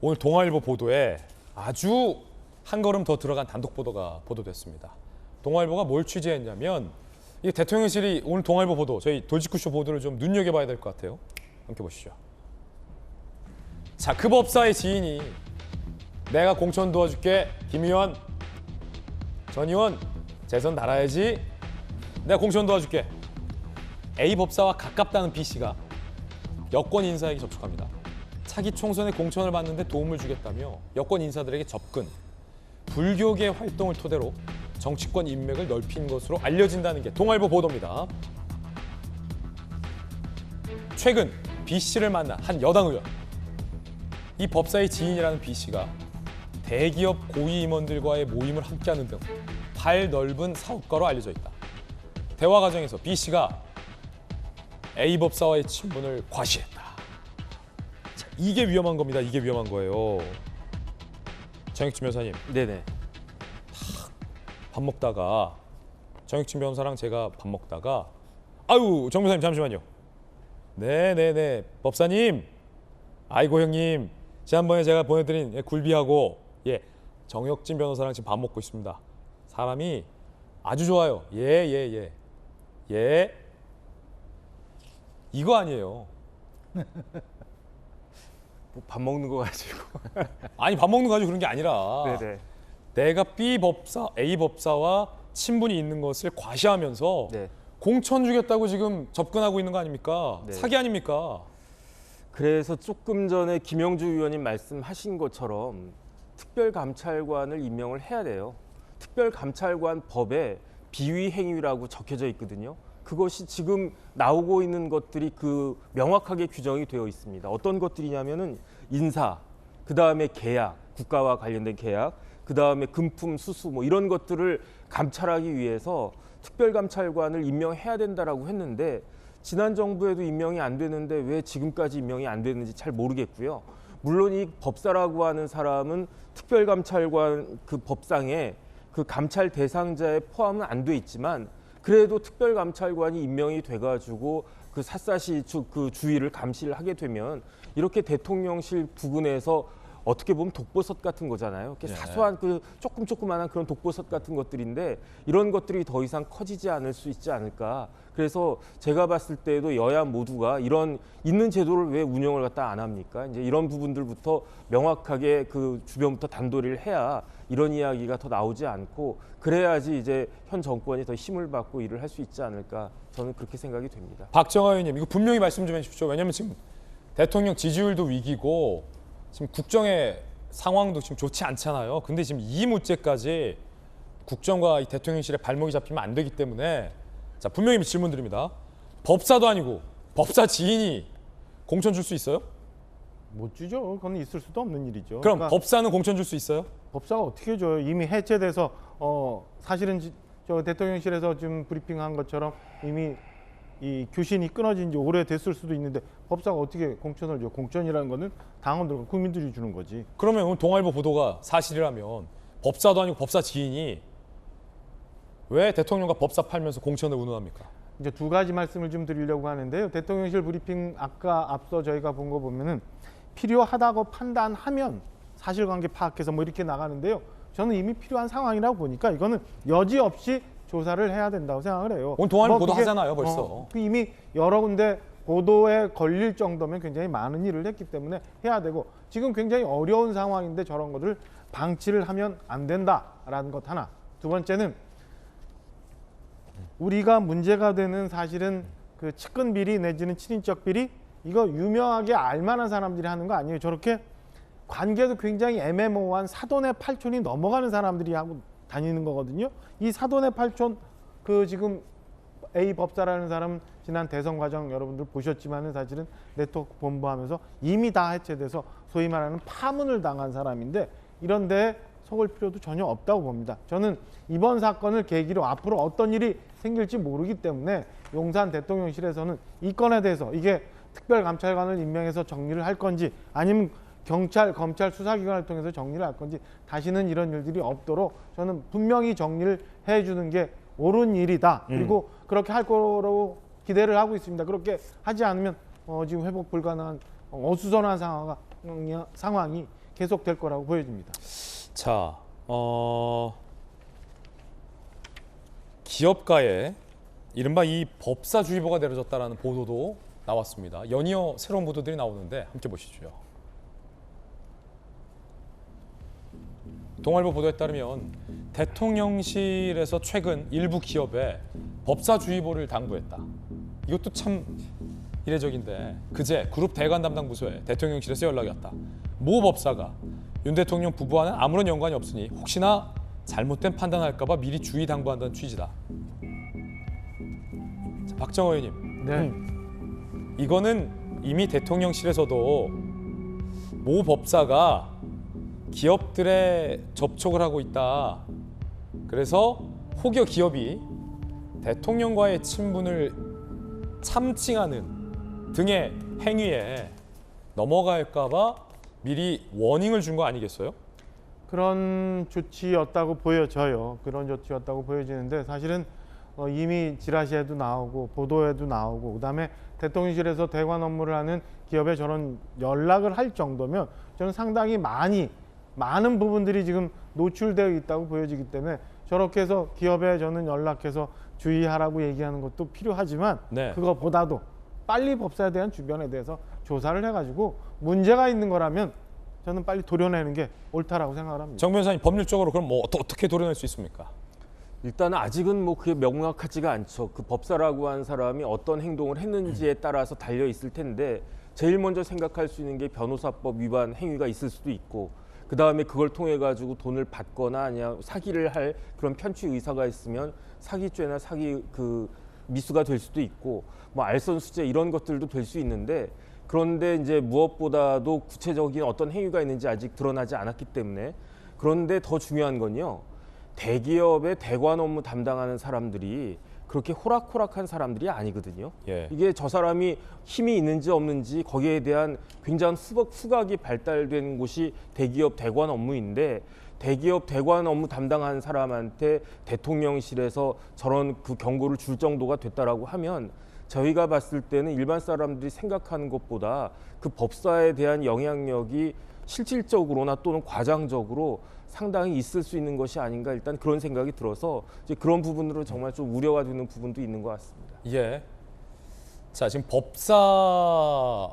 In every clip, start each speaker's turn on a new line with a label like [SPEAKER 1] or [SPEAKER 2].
[SPEAKER 1] 오늘 동아일보 보도에 아주 한 걸음 더 들어간 단독 보도가 보도됐습니다. 동아일보가 뭘 취재했냐면 이 대통령실이 오늘 동아일보 보도, 저희 돌직구쇼 보도를 좀 눈여겨봐야 될 것 같아요. 함께 보시죠. 자, 그 법사의 지인이 내가 공천 도와줄게. 김 의원, 전 의원 재선 달아야지. 내가 공천 도와줄게. A 법사와 가깝다는 B 씨가 여권 인사에게 접촉합니다. 차기 총선에 공천을 받는데 도움을 주겠다며 여권 인사들에게 접근, 불교계 활동을 토대로 정치권 인맥을 넓힌 것으로 알려진다는 게 동아일보 보도입니다. 최근 B 씨를 만난 한 여당 의원, 이 법사의 지인이라는 B 씨가 대기업 고위 임원들과의 모임을 함께하는 등 발 넓은 사업가로 알려져 있다. 대화 과정에서 B 씨가 A 법사와의 친분을 과시했다. 자, 이게 위험한 겁니다. 이게 위험한 거예요. 정혁진 변호사님.
[SPEAKER 2] 네네.
[SPEAKER 1] 밥 먹다가 정혁진 변호사랑 제가 밥 먹다가 아유 정 변호사님 잠시만요. 네네네 법사님. 아이고 형님. 지난번에 제가 보내드린 굴비하고 정혁진 변호사랑 지금 밥 먹고 있습니다. 사람이 아주 좋아요. 예. 이거 아니에요.
[SPEAKER 2] 뭐 밥 먹는 거 가지고.
[SPEAKER 1] 아니 밥 먹는 거 가지고 그런 게 아니라
[SPEAKER 2] 네네.
[SPEAKER 1] 내가 B 법사, A 법사와 친분이 있는 것을 과시하면서
[SPEAKER 2] 네.
[SPEAKER 1] 공천 주겠다고 지금 접근하고 있는 거 아닙니까?
[SPEAKER 2] 네.
[SPEAKER 1] 사기 아닙니까?
[SPEAKER 2] 그래서 조금 전에 김영주 의원님 말씀하신 것처럼 특별감찰관을 임명을 해야 돼요. 특별감찰관 법에 비위 행위라고 적혀져 있거든요. 그것이 지금 나오고 있는 것들이 그 명확하게 규정이 되어 있습니다. 어떤 것들이냐면은 인사, 그 다음에 계약, 국가와 관련된 계약, 그 다음에 금품 수수 뭐 이런 것들을 감찰하기 위해서 특별감찰관을 임명해야 된다라고 했는데 지난 정부에도 임명이 안 되는데 왜 지금까지 임명이 안 되는지 잘 모르겠고요. 물론 이 법사라고 하는 사람은 특별감찰관 그 법상에 그 감찰 대상자에 포함은 안 돼 있지만 그래도 특별감찰관이 임명이 돼가지고 그 샅샅이 그 주의를 감시를 하게 되면 이렇게 대통령실 부근에서 어떻게 보면 독버섯 같은 거잖아요. 이렇게 사소한 그 조그만한 그런 독버섯 같은 것들인데 이런 것들이 더 이상 커지지 않을 수 있지 않을까. 그래서 제가 봤을 때도 여야 모두가 이런 있는 제도를 왜 운영을 갖다 안 합니까? 이제 이런 부분들부터 명확하게 그 주변부터 단도리를 해야 이런 이야기가 더 나오지 않고 그래야지 이제 현 정권이 더 힘을 받고 일을 할 수 있지 않을까. 저는 그렇게 생각이 됩니다.
[SPEAKER 1] 박정하 의원님 이거 분명히 말씀 좀 해주십시오. 왜냐하면 지금 대통령 지지율도 위기고 지금 국정의 상황도 지금 좋지 않잖아요. 근데 지금 이 문제까지 국정과 이 대통령실에 발목이 잡히면 안 되기 때문에 자 분명히 질문 드립니다. 법사도 아니고 법사 지인이 공천 줄 수 있어요?
[SPEAKER 3] 못 주죠. 그건 있을 수도 없는 일이죠.
[SPEAKER 1] 그럼
[SPEAKER 3] 그러니까
[SPEAKER 1] 법사는 공천 줄 수 있어요?
[SPEAKER 3] 법사가 어떻게 줘요? 이미 해체돼서 사실은 저 대통령실에서 지금 브리핑한 것처럼 이미 이 교신이 끊어진 지 오래됐을 수도 있는데 법사가 어떻게 공천을 줘? 공천이라는 거는 당원들과 국민들이 주는 거지.
[SPEAKER 1] 그러면 오늘 동아일보 보도가 사실이라면 법사도 아니고 법사 지인이 왜 대통령과 법사 팔면서 공천을 운운합니까?
[SPEAKER 3] 이제 두 가지 말씀을 좀 드리려고 하는데요. 대통령실 브리핑 아까 앞서 저희가 본 거 보면은 필요하다고 판단하면 사실관계 파악해서 뭐 이렇게 나가는데요. 저는 이미 필요한 상황이라고 보니까 이거는 여지없이 조사를 해야 된다고 생각을 해요.
[SPEAKER 1] 오늘 동아일보
[SPEAKER 3] 뭐 그게,
[SPEAKER 1] 보도하잖아요, 벌써.
[SPEAKER 3] 이미 여러 군데 보도에 걸릴 정도면 굉장히 많은 일을 했기 때문에 해야 되고 지금 굉장히 어려운 상황인데 저런 것을 방치를 하면 안 된다라는 것 하나. 두 번째는 우리가 문제가 되는 사실은 그 측근 비리 내지는 친인척 비리 이거 유명하게 알만한 사람들이 하는 거 아니에요. 저렇게 관계도 굉장히 애매모호한 사돈의 팔촌이 넘어가는 사람들이 하고 다니는 거거든요. 이 사돈의 팔촌 그 지금 A 법사라는 사람은 지난 대선 과정 여러분들 보셨지만은 사실은 네트워크 본부하면서 이미 다 해체돼서 소위 말하는 파문을 당한 사람인데 이런데 속을 필요도 전혀 없다고 봅니다. 저는 이번 사건을 계기로 앞으로 어떤 일이 생길지 모르기 때문에 용산 대통령실에서는 이 건에 대해서 이게 특별감찰관을 임명해서 정리를 할 건지 아니면 경찰, 검찰 수사기관을 통해서 정리를 할 건지 다시는 이런 일들이 없도록 저는 분명히 정리를 해주는 게 옳은 일이다. 그리고 그렇게 할 거로 기대를 하고 있습니다. 그렇게 하지 않으면 지금 회복 불가능한 어수선한 상황이 계속될 거라고 보여집니다.
[SPEAKER 1] 자, 기업가에 이른바 이 법사주의보가 내려졌다라는 보도도 나왔습니다. 연이어 새로운 보도들이 나오는데 함께 보시죠. 동아일보 보도에 따르면 대통령실에서 최근 일부 기업에 법사주의보를 당부했다. 이것도 참 이례적인데 그제 그룹 대관 담당 부서에 대통령실에서 연락이 왔다. 모 법사가 윤 대통령 부부와는 아무런 연관이 없으니 혹시나 잘못된 판단할까 봐 미리 주의 당부한다는 취지다. 자, 박정호 의원님.
[SPEAKER 3] 네.
[SPEAKER 1] 이거는 이미 대통령실에서도 모 법사가 기업들에 접촉을 하고 있다. 그래서 혹여 기업이 대통령과의 친분을 참칭하는 등의 행위에 넘어갈까 봐 미리 워닝을 준 거 아니겠어요?
[SPEAKER 3] 그런 조치였다고 보여져요. 그런 조치였다고 보여지는데 사실은 이미 지라시에도 나오고 보도에도 나오고 그다음에 대통령실에서 대관 업무를 하는 기업에 저런 연락을 할 정도면 저는 상당히 많은 부분들이 지금 노출되어 있다고 보여지기 때문에 저렇게 해서 기업에 저는 연락해서 주의하라고 얘기하는 것도 필요하지만
[SPEAKER 1] 네.
[SPEAKER 3] 그거보다도 빨리 법사에 대한 주변에 대해서 조사를 해가지고 문제가 있는 거라면 저는 빨리 도려내는 게 옳다라고 생각을 합니다.
[SPEAKER 1] 정 변호사님 법률적으로 그럼 뭐 어떻게 도려낼 수 있습니까?
[SPEAKER 2] 일단 아직은 뭐 그게 명확하지가 않죠. 그 법사라고 한 사람이 어떤 행동을 했는지에 따라서 달려 있을 텐데 제일 먼저 생각할 수 있는 게 변호사법 위반 행위가 있을 수도 있고 그 다음에 그걸 통해 가지고 돈을 받거나 아니야 사기를 할 그런 편취 의사가 있으면 사기죄나 사기 그 미수가 될 수도 있고 뭐 알선수재 이런 것들도 될 수 있는데 그런데 이제 무엇보다도 구체적인 어떤 행위가 있는지 아직 드러나지 않았기 때문에 그런데 더 중요한 건요. 대기업의 대관 업무 담당하는 사람들이 그렇게 호락호락한 사람들이 아니거든요.
[SPEAKER 1] 예.
[SPEAKER 2] 이게 저 사람이 힘이 있는지 없는지 거기에 대한 굉장한 후각이 발달된 곳이 대기업 대관 업무인데 대기업 대관 업무 담당하는 사람한테 대통령실에서 저런 그 경고를 줄 정도가 됐다라고 하면 저희가 봤을 때는 일반 사람들이 생각하는 것보다 그 법사에 대한 영향력이 실질적으로나 또는 과장적으로 상당히 있을 수 있는 것이 아닌가 일단 그런 생각이 들어서 이제 그런 부분으로 정말 좀 우려가 되는 부분도 있는 것 같습니다.
[SPEAKER 1] 예. 자, 지금 법사가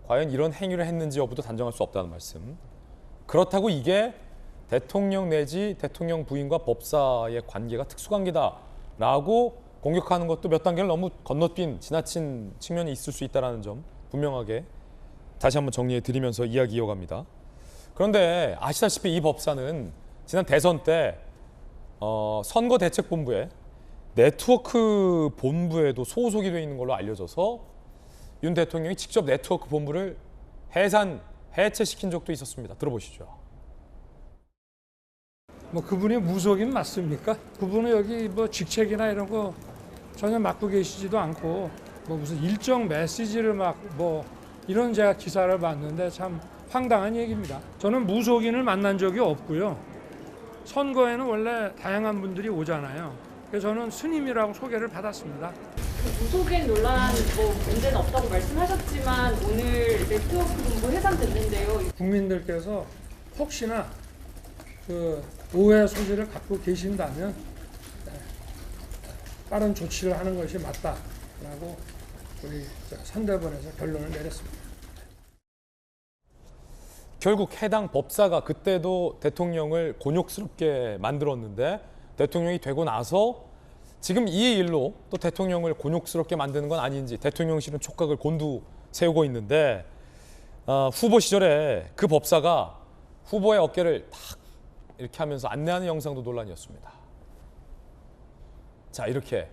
[SPEAKER 1] 과연 이런 행위를 했는지 여부도 단정할 수 없다는 말씀. 그렇다고 이게 대통령 내지 대통령 부인과 법사의 관계가 특수관계다라고 공격하는 것도 몇 단계를 너무 건너뛴 지나친 측면이 있을 수 있다는 점 분명하게 다시 한번 정리해 드리면서 이야기 이어갑니다. 그런데 아시다시피 이 법사는 지난 대선 때 선거대책본부에 네트워크 본부에도 소속이 되어 있는 걸로 알려져서 윤 대통령이 직접 네트워크 본부를 해체시킨 적도 있었습니다. 들어보시죠.
[SPEAKER 4] 뭐 그분이 무속인 맞습니까? 그분은 여기 뭐 직책이나 이런 거 전혀 맡고 계시지도 않고 뭐 무슨 일정 메시지를 막 뭐 이런 제가 기사를 봤는데 참 황당한 얘기입니다. 저는 무속인을 만난 적이 없고요. 선거에는 원래 다양한 분들이 오잖아요. 그래서 저는 스님이라고 소개를 받았습니다.
[SPEAKER 5] 무속인 논란 뭐 문제는 없다고 말씀하셨지만 오늘 네트워크 본부 해산됐는데요.
[SPEAKER 4] 국민들께서 혹시나 그 오해 소지를 갖고 계신다면 빠른 조치를 하는 것이 맞다라고 우리 선대본에서 결론을 내렸습니다.
[SPEAKER 1] 결국 해당 법사가 그때도 대통령을 곤욕스럽게 만들었는데 대통령이 되고 나서 지금 이 일로 또 대통령을 곤욕스럽게 만드는 건 아닌지 대통령실은 촉각을 곤두세우고 있는데 후보 시절에 그 법사가 후보의 어깨를 탁 이렇게 하면서 안내하는 영상도 논란이었습니다. 자, 이렇게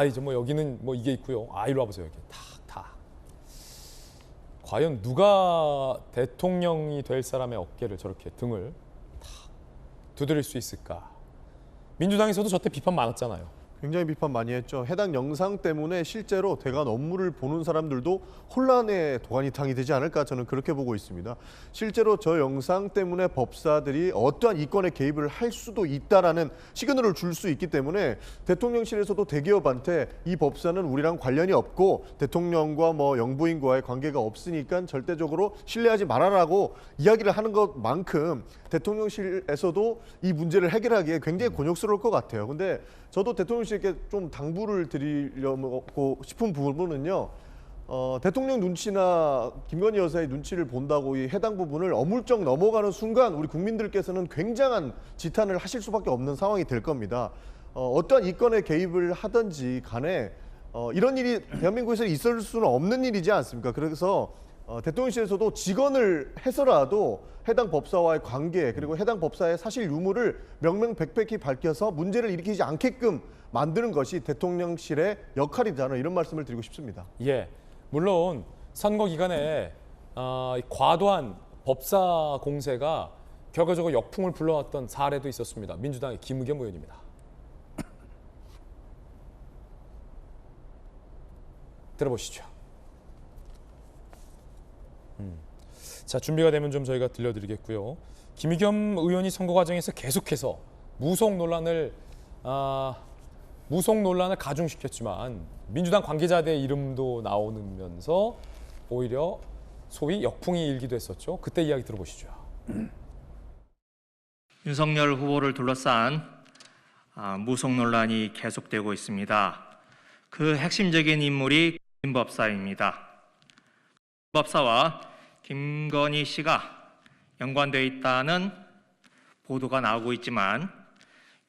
[SPEAKER 1] 이제 뭐 여기는 뭐 이게 있고요. 이리 와보세요. 여기 탁. 과연 누가 대통령이 될 사람의 어깨를 저렇게 등을 탁 두드릴 수 있을까? 민주당에서도 저때 비판 많았잖아요.
[SPEAKER 6] 굉장히 비판 많이 했죠. 해당 영상 때문에 실제로 대관 업무를 보는 사람들도 혼란의 도가니탕이 되지 않을까 저는 그렇게 보고 있습니다. 실제로 저 영상 때문에 법사들이 어떠한 이권에 개입을 할 수도 있다라는 시그널을 줄 수 있기 때문에 대통령실에서도 대기업한테 이 법사는 우리랑 관련이 없고 대통령과 뭐 영부인과의 관계가 없으니까 절대적으로 신뢰하지 말아라고 이야기를 하는 것만큼 대통령실에서도 이 문제를 해결하기에 굉장히 곤욕스러울 것 같아요. 근데 저도 대통령실께 좀 당부를 드리려고 싶은 부분은요. 대통령 눈치나 김건희 여사의 눈치를 본다고 이 해당 부분을 어물쩍 넘어가는 순간 우리 국민들께서는 굉장한 지탄을 하실 수밖에 없는 상황이 될 겁니다. 어떠한 이권에 개입을 하든지 간에 이런 일이 대한민국에서 있을 수는 없는 일이지 않습니까? 그래서 대통령실에서도 직언을 해서라도 해당 법사와의 관계 그리고 해당 법사의 사실 유무를 명명백백히 밝혀서 문제를 일으키지 않게끔 만드는 것이 대통령실의 역할이다 이런 말씀을 드리고 싶습니다.
[SPEAKER 1] 예, 물론 선거 기간에 이 과도한 법사 공세가 결과적으로 역풍을 불러왔던 사례도 있었습니다. 민주당의 김의겸 의원입니다. 들어보시죠. 자, 준비가 되면 좀 저희가 들려드리겠고요. 김의겸 의원이 선거 과정에서 계속해서 무속 논란을 가중시켰지만 민주당 관계자들의 이름도 나오면서 오히려 소위 역풍이 일기도 했었죠. 그때 이야기 들어보시죠.
[SPEAKER 7] 윤석열 후보를 둘러싼 무속 논란이 계속되고 있습니다. 그 핵심적인 인물이 김 법사입니다. 법사와 김건희 씨가 연관되어 있다는 보도가 나오고 있지만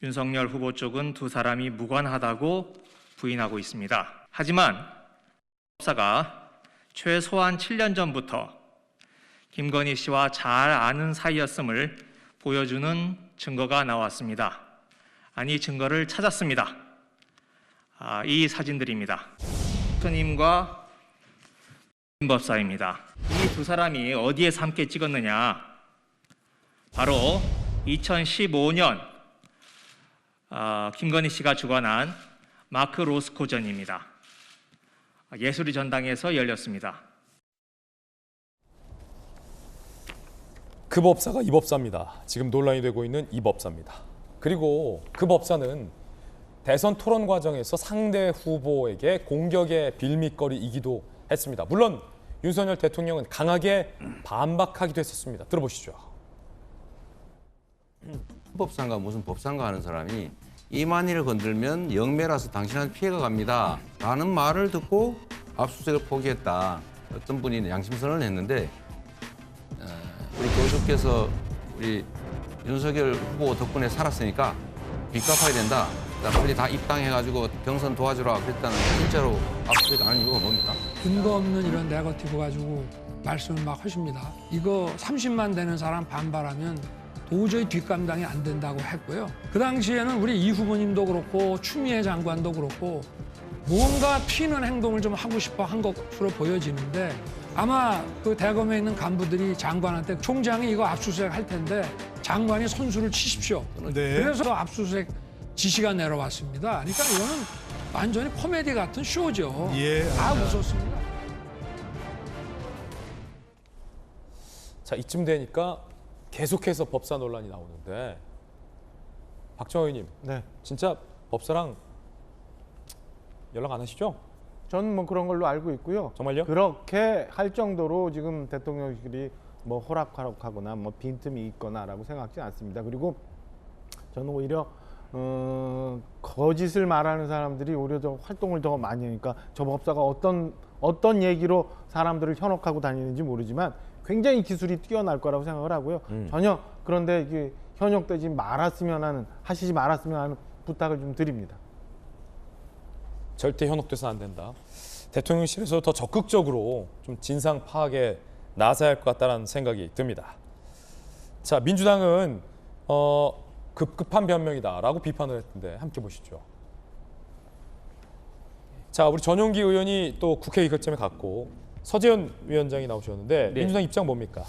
[SPEAKER 7] 윤석열 후보 쪽은 두 사람이 무관하다고 부인하고 있습니다. 하지만 법사가 최소한 7년 전부터 김건희 씨와 잘 아는 사이였음을 보여주는 증거가 나왔습니다. 아니, 증거를 찾았습니다. 이 사진들입니다. 스님과 김 법사입니다. 이 두 사람이 어디에서 함께 찍었느냐? 바로 2015년 김건희 씨가 주관한 마크 로스코전입니다. 예술의 전당에서 열렸습니다.
[SPEAKER 1] 그 법사가 이 법사입니다. 지금 논란이 되고 있는 이 법사입니다. 그리고 그 법사는 대선 토론 과정에서 상대 후보에게 공격의 빌미거리이기도 했습니다. 물론 윤석열 대통령은 강하게 반박하기도 했었습니다. 들어보시죠.
[SPEAKER 8] 법상가 무슨 법상가 하는 사람이 이만희를 건들면 영매라서 당신한테 피해가 갑니다 라는 말을 듣고 압수수색을 포기했다. 어떤 분이 양심선언을 했는데 우리 교수께서 우리 윤석열 후보 덕분에 살았으니까 빚 갚아야 된다. 빨리 다 입당해가지고 경선 도와주라 그랬다는 진짜로 압수수색 안 한 이유가 뭡니까?
[SPEAKER 4] 근거 없는 이런 네거티브 가지고 말씀을 막 하십니다. 이거 30만 되는 사람 반발하면 도저히 뒷감당이 안 된다고 했고요. 그 당시에는 우리 이 후보님도 그렇고 추미애 장관도 그렇고 뭔가 튀는 행동을 좀 하고 싶어 한 것으로 보여지는데 아마 그 대검에 있는 간부들이 장관한테 총장이 이거 압수수색 할 텐데 장관이 선수를 치십시오. 그래서 압수수색 지시가 내려왔습니다. 그러니까 이거는 완전히 코미디 같은 쇼죠. 무섭습니다.
[SPEAKER 1] 자, 이쯤 되니까 계속해서 법사 논란이 나오는데 박정호 의원님,
[SPEAKER 3] 네.
[SPEAKER 1] 진짜 법사랑 연락 안 하시죠?
[SPEAKER 3] 저는 뭐 그런 걸로 알고 있고요.
[SPEAKER 1] 정말요?
[SPEAKER 3] 그렇게 할 정도로 지금 대통령실이 뭐 호락호락하거나 뭐 빈틈이 있거나라고 생각하지 않습니다. 그리고 저는 오히려 거짓을 말하는 사람들이 오히려 더 활동을 더 많이 하니까 저 법사가 어떤 얘기로 사람들을 현혹하고 다니는지 모르지만 굉장히 기술이 뛰어날 거라고 생각을 하고요. 전혀 그런데 이게 현혹되지 하시지 말았으면 하는 부탁을 좀 드립니다.
[SPEAKER 1] 절대 현혹돼서 안 된다. 대통령실에서 더 적극적으로 좀 진상 파악에 나서야 할 것 같다는 생각이 듭니다. 자, 민주당은 급급한 변명이다라고 비판을 했는데 함께 보시죠. 자, 우리 전용기 의원이 또 국회 이것점에 갔고 서재현 위원장이 나오셨는데
[SPEAKER 9] 네.
[SPEAKER 1] 민주당 입장 뭡니까?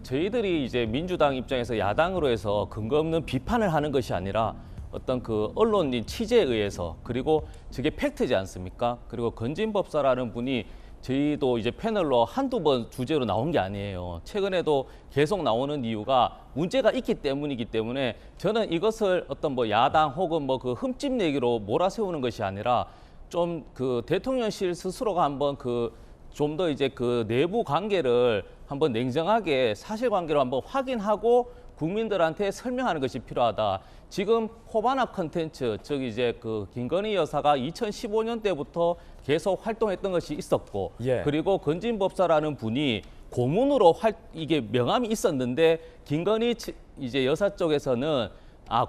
[SPEAKER 9] 저희들이 이제 민주당 입장에서 야당으로 해서 근거 없는 비판을 하는 것이 아니라 어떤 그 언론인 취재에 의해서 그리고 저게 팩트지 않습니까? 그리고 건진법사라는 분이 저희도 이제 패널로 한두 번 주제로 나온 게 아니에요. 최근에도 계속 나오는 이유가 문제가 있기 때문이기 때문에 저는 이것을 어떤 뭐 야당 혹은 뭐 그 흠집 내기로 몰아세우는 것이 아니라 좀 그 대통령실 스스로가 한번 그 좀 더 이제 그 내부 관계를 한번 냉정하게 사실관계로 한번 확인하고 국민들한테 설명하는 것이 필요하다. 지금 호바나 컨텐츠, 즉 이제 그 김건희 여사가 2015년 때부터 계속 활동했던 것이 있었고,
[SPEAKER 1] 예.
[SPEAKER 9] 그리고 건진법사라는 분이 고문으로 이게 명함이 있었는데 김건희 이제 여사 쪽에서는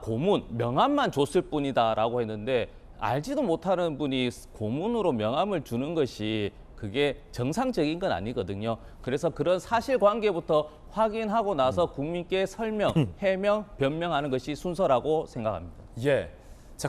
[SPEAKER 9] 고문 명함만 줬을 뿐이다라고 했는데 알지도 못하는 분이 고문으로 명함을 주는 것이 그게 정상적인 건 아니거든요. 그래서 그런 사실관계부터 확인하고 나서 국민께 설명, 해명, 변명하는 것이 순서라고 생각합니다.
[SPEAKER 1] 예.